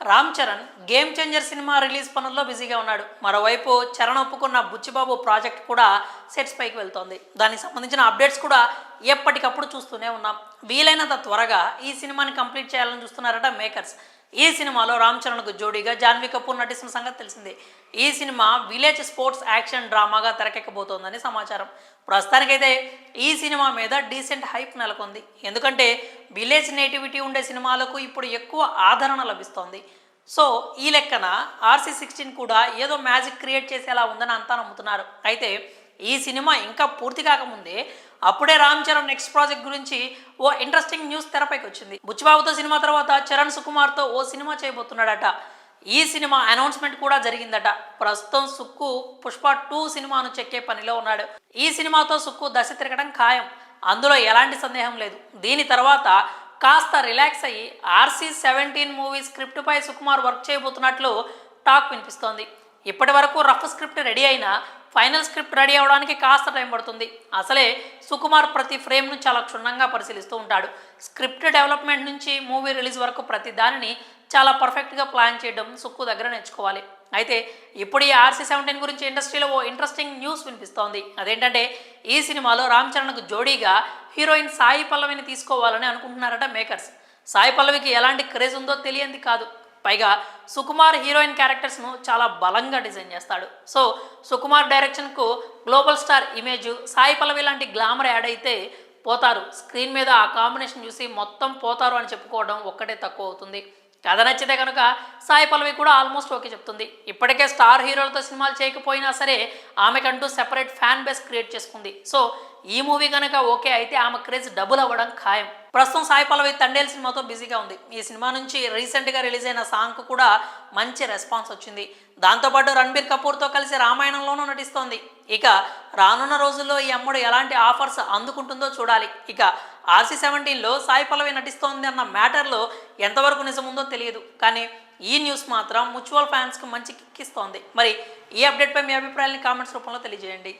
Ram Charan game changer cinema release పనుల్లో బిజీగా ఉన్నాడు. మరోవైపు చరణ్ ఒప్పుకున్న బుచ్చిబాబు ప్రాజెక్ట్ కూడా సెట్స్ పైకి వెళ్తోంది. దానికి సంబంధించిన అప్డేట్స్ కూడా ఎప్పటికప్పుడు చూస్తూనే ఉన్నాం. వీలైనంత త్వరగా ఈ సినిమాని కంప్లీట్ చేయాలని చూస్తున్నారట మేకర్స్. ఈ సినిమాలో రామ్ చరణ్కు జోడీగా జాన్వీ కపూర్ నటిస్తున్న సంగతి తెలిసిందే. ఈ సినిమా విలేజ్ స్పోర్ట్స్ యాక్షన్ డ్రామాగా తెరకెక్కబోతోందని సమాచారం. ప్రస్తుతానికైతే ఈ సినిమా మీద డీసెంట్ హైప్ నెలకొంది. ఎందుకంటే విలేజ్ నేటివిటీ ఉండే సినిమాలకు ఇప్పుడు ఎక్కువ ఆదరణ లభిస్తోంది. సో ఈ లెక్కన RC16 కూడా ఏదో మ్యాజిక్ క్రియేట్ చేసేలా ఉందని అంతా నమ్ముతున్నారు. అయితే ఈ సినిమా ఇంకా పూర్తి కాకముందే అప్పుడే రామ్ చరణ్ నెక్స్ట్ ప్రాజెక్ట్ గురించి ఓ ఇంట్రెస్టింగ్ న్యూస్ తెరపైకి వచ్చింది. బుచ్చిబాబుతో సినిమా తర్వాత చరణ్ సుకుమార్తో ఓ సినిమా చేయబోతున్నాడట. ఈ సినిమా అనౌన్స్మెంట్ కూడా జరిగిందట. ప్రస్తుతం సుక్కు పుష్ప 2 సినిమాను చెక్కే పనిలో ఉన్నాడు. ఈ సినిమాతో సుక్కు దశ తిరగడం ఖాయం, అందులో ఎలాంటి సందేహం లేదు. దీని తర్వాత కాస్త రిలాక్స్ అయ్యి RC17 మూవీ స్క్రిప్ట్పై సుకుమార్ వర్క్ చేయబోతున్నట్లు టాక్ వినిపిస్తోంది. ఇప్పటి వరకు రఫ్ స్క్రిప్ట్ రెడీ అయినా ఫైనల్ స్క్రిప్ట్ రెడీ అవ్వడానికి కాస్త టైం పడుతుంది. అసలే సుకుమార్ ప్రతి ఫ్రేమ్ను చాలా క్షుణ్ణంగా పరిశీలిస్తూ ఉంటాడు. స్క్రిప్ట్ డెవలప్మెంట్ నుంచి మూవీ రిలీజ్ వరకు ప్రతి దానిని చాలా పర్ఫెక్ట్గా ప్లాన్ చేయడం సుక్కు దగ్గర నేర్చుకోవాలి. అయితే ఇప్పుడు ఈ RC17 గురించి ఇండస్ట్రీలో ఓ ఇంట్రెస్టింగ్ న్యూస్ వినిపిస్తోంది. అదేంటంటే ఈ సినిమాలో రామ్ చరణ్కు జోడీగా హీరోయిన్ సాయి పల్లవిని తీసుకోవాలని అనుకుంటున్నారట మేకర్స్. సాయి పల్లవికి ఎలాంటి క్రేజ్ ఉందో తెలియంది కాదు. పైగా సుకుమార్ హీరోయిన్ క్యారెక్టర్స్ను చాలా బలంగా డిజైన్ చేస్తాడు. సో సుకుమార్ డైరెక్షన్కు global star image, Sai Pallavi లాంటి గ్లామర్ యాడ్ అయితే పోతారు. స్క్రీన్ మీద ఆ కాంబినేషన్ చూసి మొత్తం పోతారు అని చెప్పుకోవడం ఒక్కటే తక్కువ అవుతుంది. కథ నచ్చితే కనుక సాయి పల్లవి కూడా ఆల్మోస్ట్ ఓకే చెప్తుంది. ఇప్పటికే స్టార్ హీరోలతో సినిమాలు చేయకపోయినా సరే ఆమెకంటూ సెపరేట్ ఫ్యాన్ బేస్ క్రియేట్ చేసుకుంది. సో ఈ మూవీ కనుక ఓకే అయితే ఆమె క్రేజ్ డబుల్ అవ్వడం ఖాయం. ప్రస్తుతం సాయి పల్లవి తండేల్ సినిమాతో బిజీగా ఉంది. ఈ సినిమా నుంచి రీసెంట్గా రిలీజ్ అయిన సాంగ్కు కూడా మంచి రెస్పాన్స్ వచ్చింది. దాంతోపాటు రణబీర్ కపూర్తో కలిసి రామాయణంలోనూ నటిస్తోంది. ఇక రానున్న రోజుల్లో ఈ అమ్మడు ఎలాంటి ఆఫర్స్ అందుకుంటుందో చూడాలి. ఇక RC17లో సాయి పల్లవి నటిస్తోంది అన్న మ్యాటర్లో ఎంతవరకు నిజముందో తెలియదు. కానీ ఈ న్యూస్ మాత్రం మ్యూచువల్ ఫ్యాన్స్కి మంచి కిక్కిస్తోంది. మరి ఈ అప్డేట్పై మీ అభిప్రాయాన్ని కామెంట్స్ రూపంలో తెలియజేయండి.